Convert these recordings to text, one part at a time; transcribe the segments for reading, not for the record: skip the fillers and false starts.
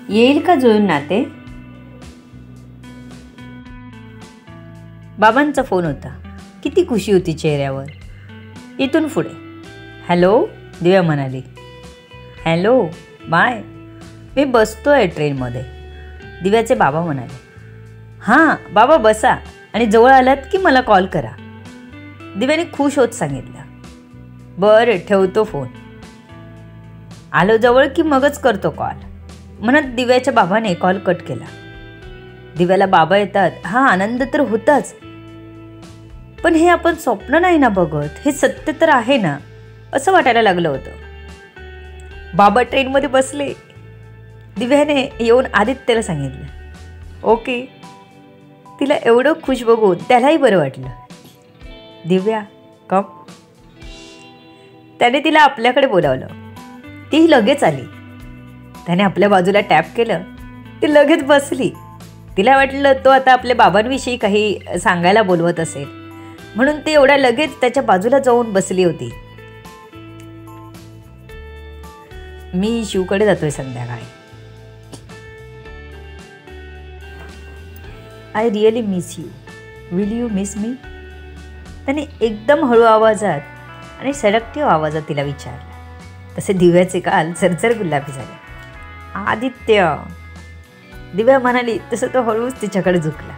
येईल का जुळून नाते? बाबांचा फोन होता. किती खुशी होती चेहऱ्यावर. इथून पुढे हॅलो दिव्या म्हणाली. Hello bye. मी बसतोय ट्रेनमध्ये. दिव्याचे बाबा म्हणाले. हां बाबा बसा आणि जवळ आलात की मला कॉल करा. दिव्याने खुश होत सांगितलं. बरं ठेवतो फोन. आलो जवळ की मगच करतो कॉल म्हणत दिव्याच्या बाबाने कॉल कट केला. दिव्याला बाबा येतात हा आनंद तर होताच, पण हे आपण स्वप्न नाही ना बघत, हे सत्य तर आहे ना असं वाटायला लागलं होतं. बाबा ट्रेनमध्ये बसले. दिव्याने येऊन आदित्यला सांगितलं. ओके. तिला एवढं खुश बघून त्यालाही बरं वाटलं. दिव्या कम. त्याने तिला आपल्याकडे बोलावलं. तीही लगेच आली. त्याने आपल्या बाजूला टॅप केलं. ती लगेच बसली. तिला वाटलं तो आता आपल्या बाबांविषयी काही सांगायला बोलवत असेल म्हणून ती एवढ्या लगेच त्याच्या बाजूला जाऊन बसली होती. मी शिवकडे जातोय संध्याकाळी. I really miss you. Will you miss मी? त्याने एकदम हळू आवाजात आणि सडकतीव आवाजात तिला विचारलं. तसे दिव्याचे गाल झरझर गुलाबी झाले. आदित्य. दिव्या म्हणाली तसं तो हळूच तिच्याकडे झुकला.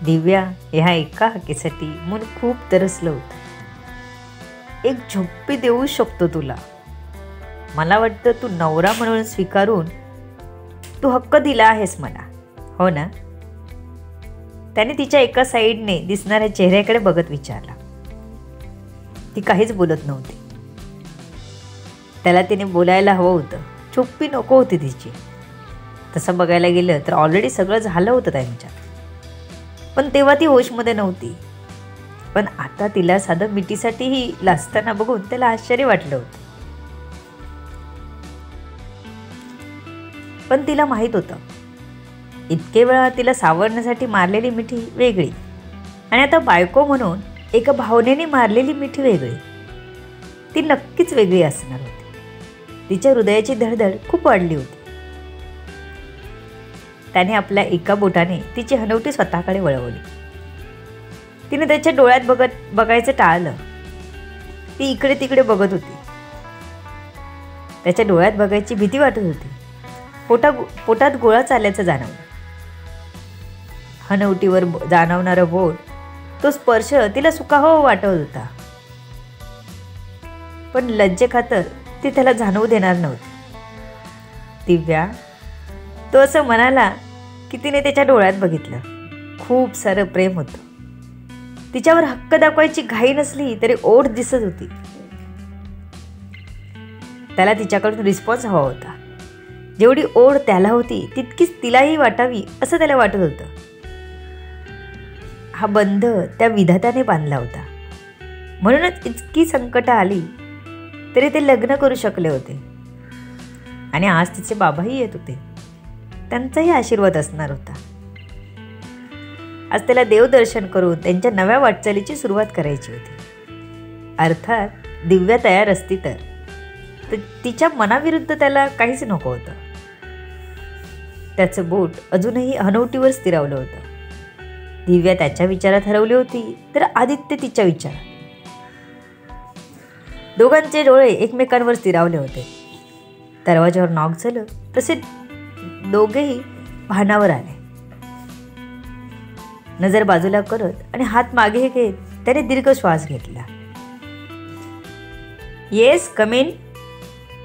दिव्या ह्या एका हाकेसाठी मन खूप तरसलं होतं. एक झोप्पी देऊ शकतो तुला. मला वाटतं तू नवरा म्हणून स्वीकारून तू हक्क दिला आहेस मला, हो ना? त्याने तिच्या एका साईडने दिसणाऱ्या चेहऱ्याकडे बघत विचारला. ती काहीच बोलत नव्हती. त्याला तिने बोलायला हवं होतं. चुप्पी नको होती तिची. तसं बघायला गेलं तर ऑलरेडी सगळं झालं होतं त्यांच्यात, पण तेव्हा ती होशमध्ये नव्हती. पण आता तिला साधं मिठीसाठीही लाजताना बघून त्याला आश्चर्य वाटलं होतं. पण तिला माहीत होतं इतके वेळा तिला सावरण्यासाठी मारलेली मिठी वेगळी आणि आता बायको म्हणून एका भावनेने मारलेली मिठी वेगळी. ती नक्कीच वेगळी असणार होती. तिच्या हृदयाची धडधड खूप वाढली होती. त्याने आपल्या एका बोटाने तिची हनवटी स्वतःकडे वळवली. तिने त्याच्या डोळ्यात बघायचं टाळलं. ती इकडे तिकडे बघत होती. त्याच्या डोळ्यात बघायची भीती वाटत होती. पोटात गोळा चालल्याचं जाणवलं. हनवटीवर जाणवणारं बोट, तो स्पर्श तिला सुखावं वाटत होता. पण लज्जेखातर ती त्याला जाणवू देणार नव्हती. दिव्या. तो असं म्हणाला की तिने त्याच्या डोळ्यात बघितलं. खूप सारं प्रेम होतं. तिच्यावर हक्क दाखवायची घाई नसली तरी ओढ दिसत होती. त्याला तिच्याकडून रिस्पॉन्स हवा होता. जेवढी ओढ त्याला होती तितकीच तिलाही वाटावी असं त्याला वाटत होतं. हा बंध त्या विधात्याने बांधला होता. म्हणूनच इतकी संकट आली तरी ते लग्न करू शकले होते. आणि आज तिचे बाबाही येत होते. त्यांचाही आशीर्वाद असणार होता. आज त्याला देवदर्शन करून त्यांच्या नव्या वाटचालीची सुरुवात करायची होती. अर्थात दिव्या तयार असती तर तिच्या मनाविरुद्ध त्याला काहीच नको होतं. त्याचं बोट अजूनही हनवटीवर स्थिरावलं होतं. दिव्या त्याच्या विचारात हरवली होती तर आदित्य तिच्या विचारात. दोघांचे डोळे एकमेकांवर स्थिरावले होते. दरवाजावर नॉक झालं तसे दोघेही भानावर आले. नजर बाजूला करत आणि हात मागे घेत त्याने दीर्घ श्वास घेतला. येस कम इन,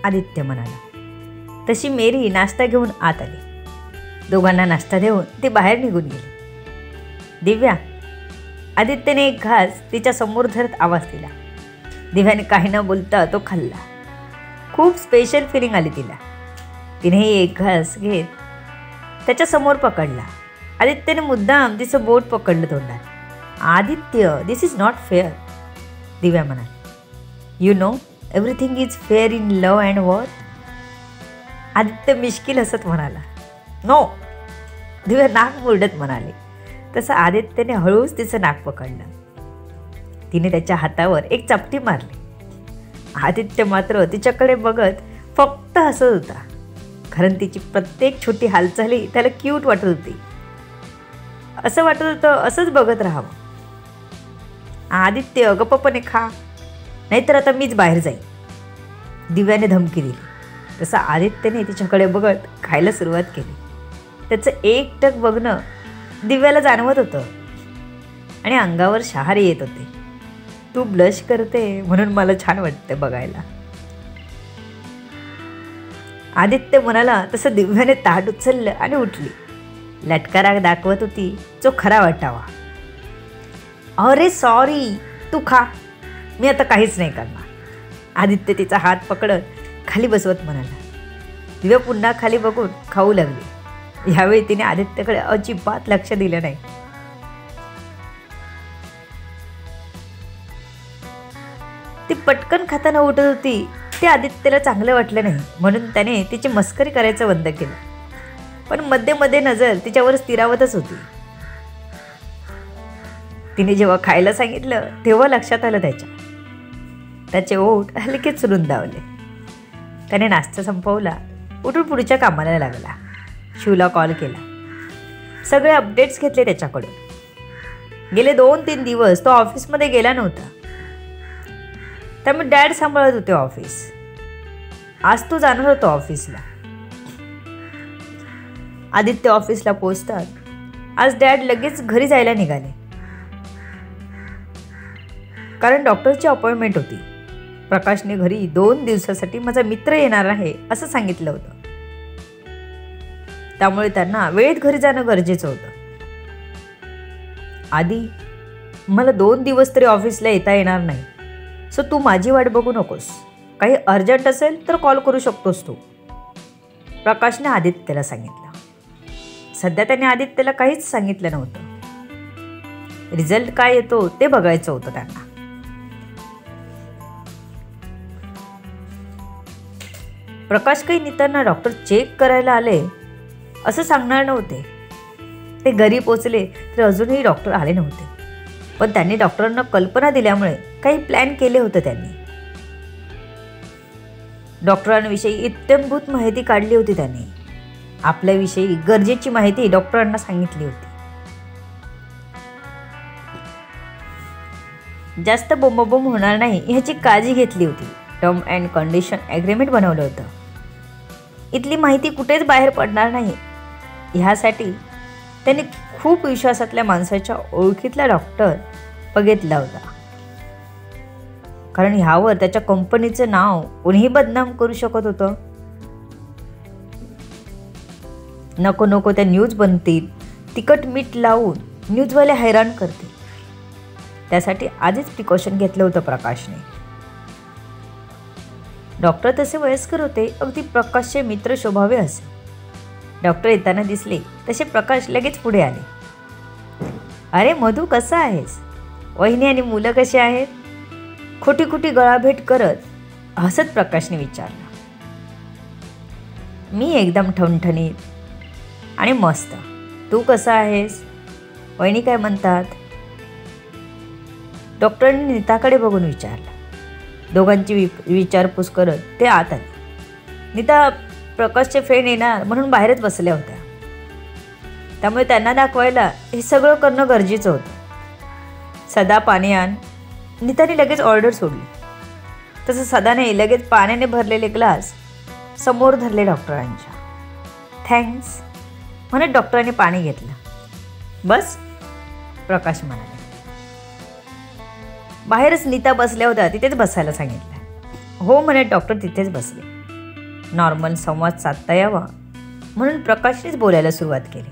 आदित्य म्हणाला. तशी मेरी नाश्ता घेऊन आत आली. दोघांना नाश्ता देऊन ती बाहेर निघून गेली. दिव्या. आदित्यने एक घास तिच्या समोर धरत आवाज दिला. दिव्याने काही न बोलता तो खाल्ला. खूप स्पेशल फिलिंग आली तिला. तिनेही एक घास घेत त्याच्या समोर पकडला. आदित्यने मुद्दाम तिचं बोट पकडलं तोंडात. Aditya, this is not fair, Divya म्हणाली. You know everything is fair in love and war. Aditya मिश्किल हसत म्हणाला. नो, दिव्या नाक मुरडत म्हणाले. तसं आदित्यने हळूच तिचं नाक पकडलं. तिने त्याच्या हातावर एक चपटी मारली. आदित्य मात्र तिच्याकडे बघत फक्त हसत होता. कारण तिची प्रत्येक छोटी हालचाली त्याला क्यूट वाटत होती. असं वाटत होतं असंच बघत राहावं. आदित्य गप्पपणे खा, नाहीतर आता मीच बाहेर जाईन, दिव्याने धमकी दिली. तसं आदित्यने तिच्याकडे बघत खायला सुरुवात केली. त्याचं एकटक बघणं दिव्याला जाणवत होतं आणि अंगावर शहारे येत होते. तू ब्लश करते म्हणून मला छान वाटते बघायला. आदित्य म्हणाला तसं दिव्याने ताट उचललं आणि उठली. लटका दाखवत होती जो खरा वाटावा. अरे सॉरी, तू खा, मी आता काहीच नाही करणार. आदित्य तिचा हात पकडत खाली बसवत म्हणाला. दिव्या पुन्हा खाली बघून खाऊ लागली. यावेळी तिने आदित्यकडे अजिबात लक्ष दिलं नाही. ती पटकन खाताना उठत होती. ते आदित्यला चांगलं वाटलं नाही, म्हणून त्याने तिची मस्करी करायचं बंद केलं. पण मध्ये मध्ये नजर तिच्यावर स्थिरावतच होती. तिने जेव्हा खायला सांगितलं तेव्हा लक्षात आलं त्याचे ओठ हलकेच रुंदावले. त्याने नाश्ता संपवला, उठून पुढच्या कामाला लागला. शिवला कॉल केला, सगळे अपडेट्स घेतले त्याच्याकडून. गेले 2-3 दिवस तो ऑफिसमध्ये गेला नव्हता, त्यामुळे डॅड सांभाळत होते ऑफिस. आज तो जाणार होता ऑफिसला. आदित्य ऑफिसला पोहोचतात आज डॅड लगेच घरी जायला निघाले, कारण डॉक्टरची अपॉइंटमेंट होती. प्रकाशने घरी 2 दिवसासाठी माझा मित्र येणार आहे असं सांगितलं होतं, त्यामुळे त्यांना वेळेत घरी जाणं गरजेचं होतं. आधी मला 2 दिवस तरी ऑफिसला येता येणार नाही, सो तू माझी वाट बघू नकोस. काही अर्जंट असेल तर कॉल करू शकतोस तू, प्रकाशने आदित्यला सांगितलं. सध्या त्याने आदित्यला काहीच सांगितलं नव्हतं. रिझल्ट काय येतो ते बघायचं होतं त्यांना. प्रकाश काही नीतांना डॉक्टर चेक करायला आले असं सांगणार नव्हते. ते घरी पोचले तर अजूनही डॉक्टर आले नव्हते, पण त्यांनी डॉक्टरांना कल्पना दिल्यामुळे काही प्लॅन केले होते. त्यांनी डॉक्टरांविषयी इत्थंभूत माहिती काढली होती. त्यांनी आपल्याविषयी गरजेची माहिती डॉक्टरांना सांगितली होती. जास्त बोंबाबोंब होणार नाही ह्याची काळजी घेतली होती. टर्म अँड कंडिशन ॲग्रीमेंट बनवलं होतं. इथली माहिती कुठेच बाहेर पडणार नाही ह्यासाठी त्यांनी खूप विश्वासातल्या माणसाच्या ओळखीतला डॉक्टर बघितला होता, कारण ह्यावर त्याच्या कंपनीचं नाव कोणीही बदनाम करू शकत होतं. नको नको त्या न्यूज बनतील, तिखट मीठ लावून न्यूजवाले हैराण करतील. त्यासाठी आधीच प्रिकॉशन घेतलं होतं प्रकाशने. डॉक्टर तसे वयस्कर होते, अगदी प्रकाशचे मित्र शोभावे असे. डॉक्टर येताना दिसले तसे प्रकाश लगेच पुढे आले. अरे मधू, कसा आहेस? वहिनी आणि मुलं कशी आहेत? खोटी खोटी गळाभेट करत हसत प्रकाशने विचारलं. मी एकदम ठणठणीत आणि मस्त. तू कसा आहेस? वहिनी काय म्हणतात? डॉक्टरांनी नीताकडे बघून विचारलं. दोघांची विचारपूस करत ते आत आले. नीता प्रकाशचे फ्रेंड येणार म्हणून बाहेरच बसल्या होत्या, त्यामुळे त्यांना दाखवायला हे सगळं करणं गरजेचं होतं. सदा पाणी आण. नीताने लगेच ऑर्डर सोडली. तसं सदाने लगेच पाण्याने भरलेले ग्लास समोर धरले डॉक्टरांच्या. थँक्स म्हणत डॉक्टरांनी पाणी घेतलं. बस, प्रकाश म्हणाले. बाहेरच नीता बसल्या होत्या, तिथेच बसायला सांगितलं. हो म्हणत डॉक्टर तिथेच बसले. नॉर्मल संवाद साधता यावा म्हणून प्रकाशनेच बोलायला सुरुवात केली.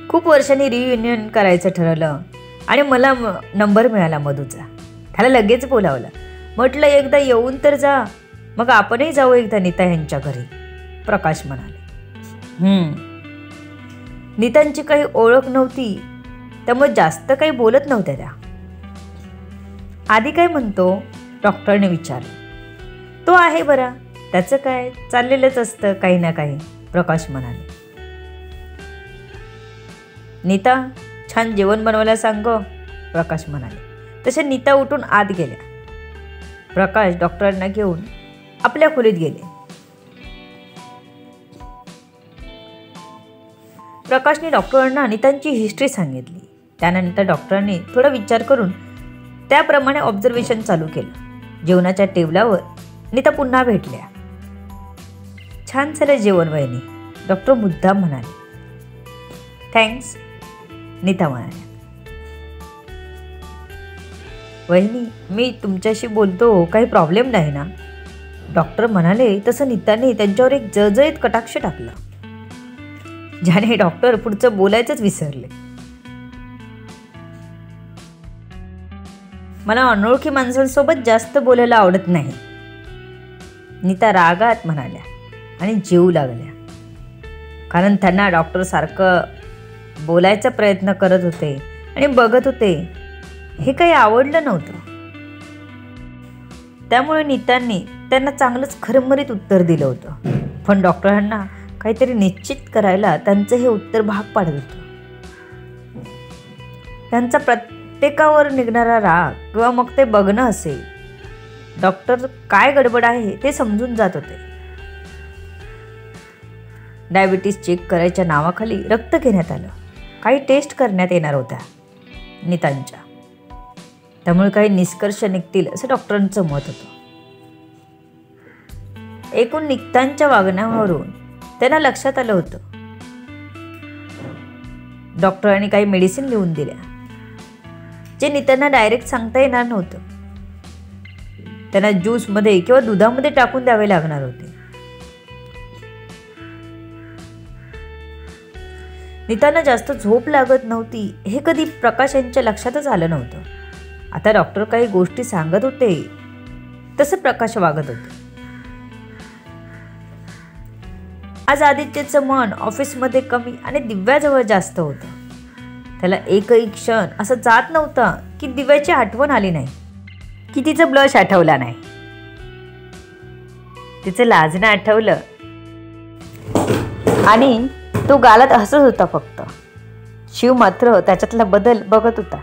खूप वर्षांनी रियुनियन करायचं ठरवलं आणि मला नंबर मिळाला मधूचा. त्याला लगेच बोलावलं. म्हटलं एकदा येऊन तर जा, मग आपणही जाऊ एकदा नीता यांच्या घरी, प्रकाश म्हणाले. नीतांची काही ओळख नव्हती, त्यामुळे जास्त काही बोलत नव्हत्या त्या. आधी काय म्हणतो? डॉक्टरने विचारलं. तो आहे बरा, त्याचं काय चाललेलंच असतं काही ना काही, प्रकाश म्हणाले. नीता, छान जेवण बनवायला सांग, प्रकाश म्हणाले. तसे नीता उठून आत गेल्या. प्रकाश डॉक्टरांना घेऊन आपल्या खोलीत गेले. प्रकाशने डॉक्टरांना अनितांची हिस्ट्री सांगितली. त्यानंतर डॉक्टरांनी थोडा विचार करून त्याप्रमाणे ऑब्झर्वेशन चालू केलं. जेवणाच्या टेबलावर नीता पुन्हा भेटल्या. छान झालं जेवण वहिनी, डॉक्टर मुद्दाम म्हणाले. थँक्स, नीता म्हणाल्या. वहिनी, मी तुमच्याशी बोलतो, काही प्रॉब्लेम नाही ना? डॉक्टर म्हणाले. तसं नीताने त्यांच्यावर एक जळजळीत कटाक्ष टाकला, ज्याने डॉक्टर पुढचं बोलायचंच विसरले. मला अनोळखी माणसांसोबत जास्त बोलायला आवडत नाही, नीता रागात म्हणाल्या आणि जेवू लागल्या. कारण त्यांना डॉक्टर सारखं बोलायचा प्रयत्न करत होते आणि बघत होते हे काही आवडलं नव्हतं. त्यामुळे नीतांनी त्यांना चांगलंच खरमरीत उत्तर दिलं होतं. पण डॉक्टरांना काहीतरी निश्चित करायला त्यांचं हे उत्तर भाग पाडत होतं. त्यांचा प्रत्येकावर निघणारा राग किंवा मग ते बघणं असेल, डॉक्टर काय गडबड आहे ते समजून जात होते. डायबिटीस चेक करायच्या नावाखाली रक्त घेण्यात आलं. काही टेस्ट करण्यात येणार होत्या नीतांच्या, त्यामुळे काही निष्कर्ष निघतील असं डॉक्टरांचं मत होतं. एकूण नीतांच्या वागण्यावरून त्यांना लक्षात आलं होतं. डॉक्टरांनी काही मेडिसिन लिहून दिल्या, जे नीतांना डायरेक्ट सांगता येणार नव्हतं. त्यांना ज्यूसमध्ये किंवा दुधामध्ये टाकून द्यावे लागणार होते. नीतांना जास्त झोप लागत नव्हती हे कधी प्रकाश यांच्या लक्षातच आलं नव्हतं. आता डॉक्टर काही गोष्टी सांगत होते तसं प्रकाश वागत होते. आज आदित्यचं मन ऑफिसमध्ये कमी आणि दिव्याजवळ जास्त होतं. त्याला एकही क्षण असं जात नव्हता की दिव्याची आठवण आली नाही, की तिचं ब्लश आठवला नाही, तिचं लाजणं आठवलं आणि तो गालात हसत होता फक्त. शिव मात्र त्याच्यातला बदल बघत होता.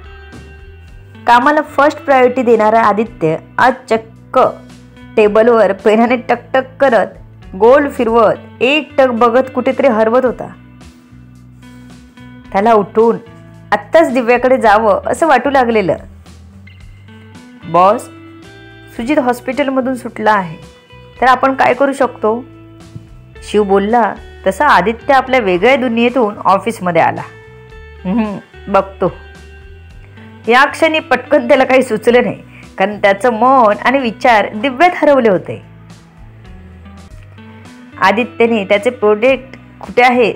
कामाला फर्स्ट प्रायोरिटी देणारा आदित्य आज चक्क टेबलवर पेनाने टकटक करत, गोल फिरवत, एक टक बघत कुठेतरी हरवत होता. त्याला उठून आत्ताच दिव्याकडे जावं असं वाटू लागलेलं. बॉस, सुजित हॉस्पिटलमधून सुटला आहे, तर आपण काय करू शकतो? शिव बोलला तसा आदित्य आपल्या वेगळ्या दुनियेतून ऑफिसमध्ये आला. बघतो. या क्षणी पटकन त्याला काही सुचलं नाही, कारण त्याचं मन आणि विचार दिव्यात हरवले होते. आदित्यने त्याचे प्रोजेक्ट कुठे आहे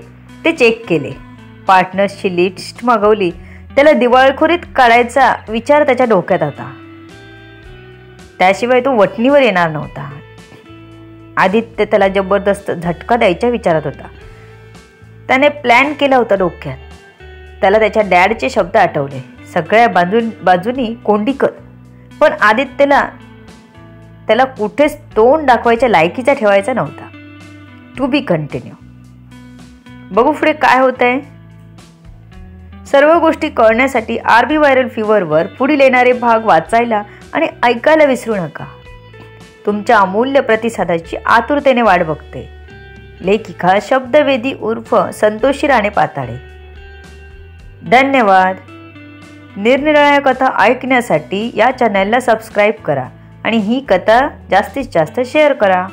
ते चेक केले, पार्टनर्सची लिस्ट मागवली. त्याला दिवाळखोरीत काढायचा विचार त्याच्या डोक्यात होता, त्याशिवाय तो वटणीवर येणार नव्हता. आदित्य त्याला जबरदस्त झटका द्यायच्या विचारात होता. त्याने प्लॅन केला होता डोक्यात. त्याला त्याच्या डॅडचे शब्द आठवले, सगळ्या बाजूनी कोंडी कर. पण आदित्यला त्याला कुठेच तोंड दाखवायच्या लायकीचा ठेवायचा नव्हता. To be continue. बघू पुढे काय होतंय. सर्व गोष्टी कळण्यासाठी आरबी व्हायरल फीवरवर पुढील येणारे भाग वाचायला आणि ऐकायला विसरू नका. तुमच्या अमूल्य प्रतिसादाची आतुरतेने वाट बघते. लेखिका शब्दवेदी उर्फ संतोषी राणे पाताळे. धन्यवाद. निरनिराळ्या कथा ऐकण्यासाठी या चॅनलला सबस्क्राईब करा आणि ही कथा जास्तीत जास्त शेअर करा.